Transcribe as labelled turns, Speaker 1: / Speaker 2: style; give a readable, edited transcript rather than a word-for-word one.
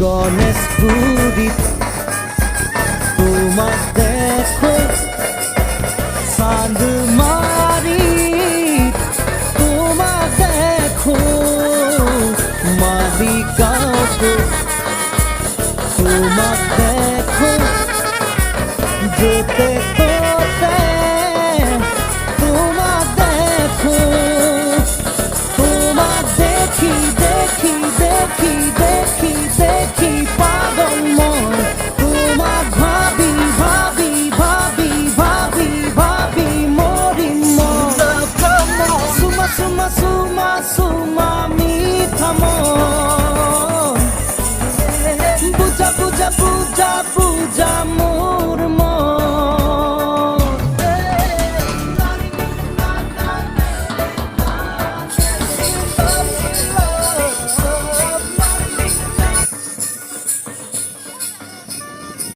Speaker 1: গণেশপুরী তোমার দেখো চাঁদমারি তোমার দেখো মালিগাঁও তোমার দেখো যেতে তোতে তোমার দেখো তোমার দেখি দেখি দেখি দেখি দেখি পাগল মন তোমার ভাবি ভাবি ভাবি ভাবি ভাবি মরি মন সুমা সুমা সুমা সুমা মিঠা মন বুঝা বুঝা বুঝা বুঝা মন